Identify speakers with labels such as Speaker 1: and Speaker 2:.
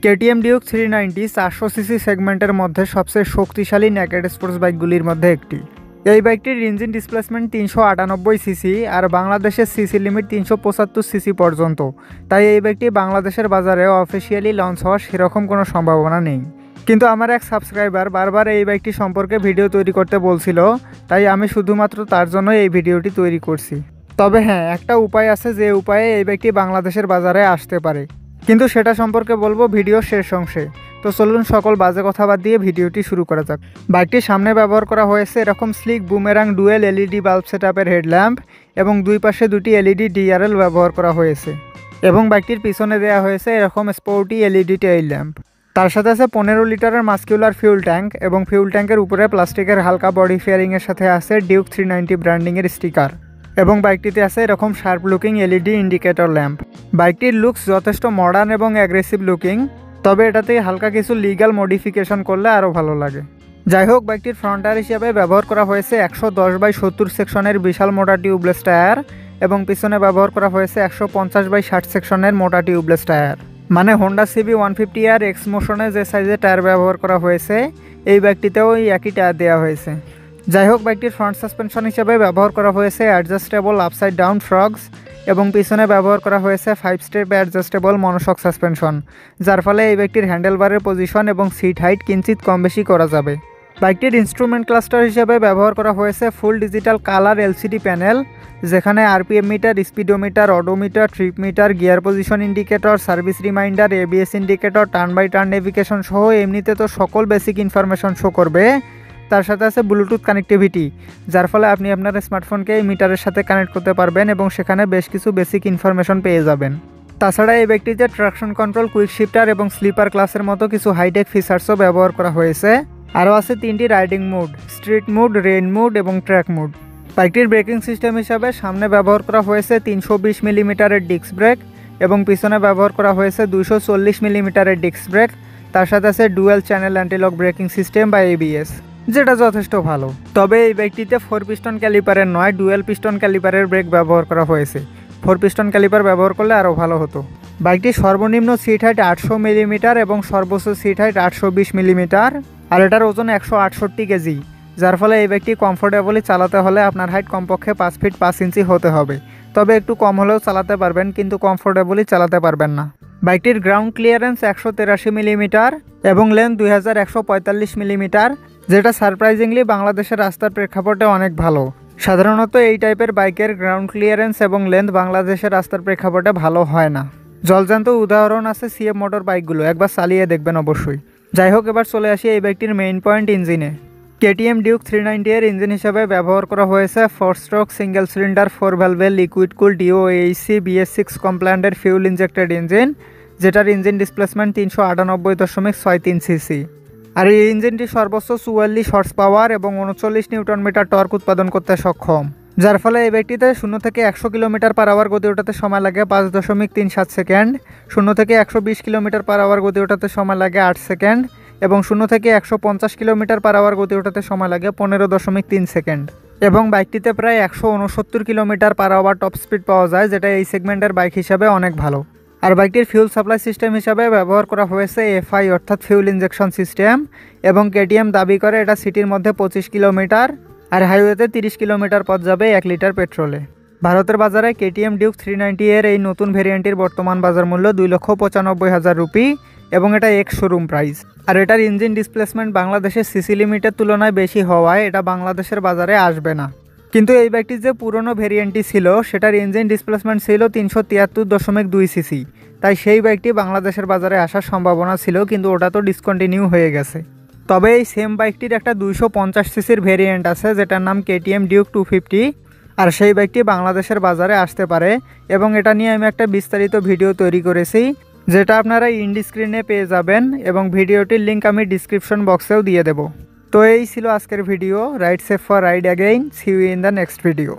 Speaker 1: KTM Duke 390 400 CC সেগমেন্টের মধ্যে সবচেয়ে শক্তিশালী নেকেড স্পোর্টস বাইকগুলির মধ্যে একটি। এই বাইকটির ইঞ্জিন ডিসপ্লেসমেন্ট 398 সিসি আর বাংলাদেশের সিসি লিমিট 375 সিসি পর্যন্ত। তাই এই বাইকটি বাংলাদেশের বাজারে অফিসিয়ালি লঞ্চ হওয়ার সেরকম কোনো সম্ভাবনা নেই। কিন্তু আমার এক সাবস্ক্রাইবার বারবার এই বাইকটি সম্পর্কে ভিডিও তৈরি করতে বলছিল, তাই আমি শুধুমাত্র তার জন্য এই ভিডিওটি তৈরি করছি। তবে হ্যাঁ, একটা উপায় আছে যে উপায়ে এই বাইকটি বাংলাদেশের বাজারে আসতে পারে, কিন্তু সেটা সম্পর্কে বলবো ভিডিওর শেষ অংশে। তো চলুন সকল বাজে কথা বাদ দিয়ে ভিডিওটি শুরু করা যাক। বাইকটির সামনে ব্যবহার করা হয়েছে এরকম sleek boomerang dual LED bulb সেটআপের হেডল্যাম্প এবং দুই পাশে দুটি এলইডি ডিআরএল ব্যবহার করা হয়েছে এবং বাইকটির পিছনে দেওয়া হয়েছে এরকম স্পোর্টি এলইডি টেইল ল্যাম্প। তার সাথে আছে 15 লিটারের মাস্কুলার ফিউল ট্যাঙ্ক এবং ফিউল ট্যাঙ্কের উপরে প্লাস্টিকের হালকা বডি ফেয়ারিংয়ের সাথে আছে ডিউক 390 ব্র্যান্ডিংয়ের স্টিকার এবং বাইকটিতে আছে এরকম sharp looking LED indicator lamp. বাইকটির লুকস যথেষ্ট মডার্ন এবং অ্যাগ্রেসিভ লুকিং, তবে এটাতে হালকা কিছু লিগ্যাল মডিফিকেশন করলে আরও ভালো লাগে। যাই হোক, বাইকটির ফ্রন্ট টায়ার হিসাবে ব্যবহার করা হয়েছে 110/70 সেকশনের বিশাল মোটা টিউবলেস টায়ার এবং পিছনে ব্যবহার করা হয়েছে 150/60 সেকশনের মোটা টিউবলেস টায়ার। মানে হোন্ডা সিবি 150 আর এক্স মোশনে যে সাইজের টায়ার ব্যবহার করা হয়েছে এই বাইকটিতেও এই একই টায়ার দেওয়া হয়েছে। যাই হোক, বাইকটির ফ্রন্ট সাসপেনশন হিসেবে ব্যবহার করা হয়েছে অ্যাডজাস্টেবল আপসাইড ডাউন ফ্রগস এবং পিছনে ব্যবহার করা হয়েছে 5 স্টেপ অ্যাডজাস্টেবল মনোশক সাসপেনশন, যার ফলে এই বাইকটির হ্যান্ডেলবারের পজিশন এবং সিট হাইট কিঞ্চিত কম বেশি করা যাবে। বাইকটির ইনস্ট্রুমেন্ট ক্লাস্টার হিসেবে ব্যবহার করা হয়েছে full digital colour LCD panel, যেখানে RPM meter, speedometer, odometer, trip meter, gear position indicator, service reminder, ABS indicator, turn by turn navigation সহ এমনিতে তো সকল বেসিক ইনফরমেশন শো করবে। তার সাথে আছে ব্লুটুথ কানেক্টিভিটি, যার ফলে আপনি আপনার স্মার্টফোনকে এই মিটারের সাথে কানেক্ট করতে পারবেন এবং সেখানে বেশ কিছু বেসিক ইনফরমেশন পেয়ে যাবেন। তাছাড়া এই বাইকটিতে ট্রাকশন কন্ট্রোল, কুইক শিফটার এবং স্লিপার ক্লাসের মতো কিছু হাইটেক ফিচার্সও ব্যবহার করা হয়েছে। আরও আছে 3টি riding mode, street mode, rain mode এবং ট্র্যাক মুড। বাইকটির ব্রেকিং সিস্টেম হিসাবে সামনে ব্যবহার করা হয়েছে 320 মিলিমিটারের ডিস্ক ব্রেক এবং পিছনে ব্যবহার করা হয়েছে 240 মিলিমিটারের ডিস্ক ব্রেক। তার সাথে আছে dual channel anti-lock braking system বা এবিএস, যেটা যথেষ্ট ভালো। তবে এই বাইকটিতে 4 পিস্টন ক্যালিপারের নয়, ডুয়েল পিস্টন ক্যালিপারের ব্রেক ব্যবহার করা হয়েছে। 4 পিস্টন ক্যালিপার ব্যবহার করলে আরও ভালো হতো। বাইকটির সর্বনিম্ন সিট হাইট 800 মিলিমিটার এবং সর্বোচ্চ সিট হাইট 820 মিলিমিটার আর এটার ওজন 168 কেজি, যার ফলে এই বাইকটি কমফোর্টেবলি চালাতে হলে আপনার হাইট কমপক্ষে 5 ফিট 5 ইঞ্চি হতে হবে। তবে একটু কম হলেও চালাতে পারবেন, কিন্তু কমফোর্টেবলি চালাতে পারবেন না। বাইকটির গ্রাউন্ড ক্লিয়ারেন্স 183 মিলিমিটার এবং লেন্থ 2145 মিলিমিটার, যেটা সারপ্রাইজিংলি বাংলাদেশের রাস্তার প্রেক্ষাপটে অনেক ভালো। সাধারণত এই টাইপের বাইকের গ্রাউন্ড ক্লিয়ারেন্স এবং লেন্থ বাংলাদেশের রাস্তার প্রেক্ষাপটে ভালো হয় না। জলজান্ত উদাহরণ আছে সিএফ মোটর বাইকগুলো, একবার চালিয়ে দেখবেন অবশ্যই। যাই হোক, এবার চলে আসি এই বাইকটির মেইন পয়েন্ট, ইঞ্জিনে। কেটিএম ডিউক 390 এর ইঞ্জিন হিসাবে ব্যবহার করা হয়েছে 4 স্ট্রোক সিঙ্গেল সিলিন্ডার 4 ভ্যালভের লিকুইড কুল ডিওএইচসি BS6 কমপ্লায়েন্টের ফিউল ইনজেক্টেড ইঞ্জিন, যেটার ইঞ্জিন ডিসপ্লেসমেন্ট 398.63 সিসি। আর এই ইঞ্জিনটি সর্বোচ্চ 44 হর্স পাওয়ার এবং 39 নিউটন মিটার টর্ক উৎপাদন করতে সক্ষম, যার ফলে এই বাইকটিতে 0 থেকে 100 কিলোমিটার পার আওয়ার গতি ওঠাতে সময় লাগে 5.37 সেকেন্ড, 0 থেকে 120 কিলোমিটার পার আওয়ার গতি ওঠাতে সময় লাগে 8 সেকেন্ড এবং 0 থেকে 150 কিলোমিটার পার আওয়ার গতি ওঠাতে সময় লাগে 15.3 সেকেন্ড। এবং বাইকটিতে প্রায় 169 kilometre per hour top speed পাওয়া যায়, যেটা এই সেগমেন্টের বাইক হিসাবে অনেক ভালো। আর বাইকটির ফিউল সাপ্লাই সিস্টেম হিসাবে ব্যবহার করা হয়েছে এফআই অর্থাৎ ফিউল ইনজেকশন সিস্টেম এবং কেটিএম দাবি করে এটা সিটির মধ্যে 25 কিলোমিটার আর হাইওয়েতে 30 কিলোমিটার পথ যাবে 1 লিটার পেট্রোলে। ভারতের বাজারে কেটিএম ডিউক 390 এর এই নতুন ভেরিয়েন্টের বর্তমান বাজার মূল্য 2,95,000 রুপি এবং এটা এক্স শোরুম প্রাইস। আর এটার ইঞ্জিন ডিসপ্লেসমেন্ট বাংলাদেশের সিসি লিমিটের তুলনায় বেশি হওয়ায় এটা বাংলাদেশের বাজারে আসবে না। কিন্তু এই বাইকটির যে পুরনো ভেরিয়েন্টটি ছিল সেটার ইঞ্জিন ডিসপ্লেসমেন্ট ছিল 373.2 সিসি, তাই সেই বাইকটি বাংলাদেশের বাজারে আসার সম্ভাবনা ছিল, কিন্তু ওটা তো ডিসকন্টিনিউ হয়ে গেছে। তবে এই সেম বাইকটির একটা 250 সিসির ভেরিয়েন্ট আছে, যেটার নাম কেটিএম ডিউক 250, আর সেই বাইকটি বাংলাদেশের বাজারে আসতে পারে এবং এটা নিয়ে আমি একটা বিস্তারিত ভিডিও তৈরি করেছি, যেটা আপনারা ইন্ডি স্ক্রিনে পেয়ে যাবেন এবং ভিডিওটির লিঙ্ক আমি ডিসক্রিপশন বক্সেও দিয়ে দেব। তো এই ছিল আজকের video. Ride safe for ride again, see you in the next video.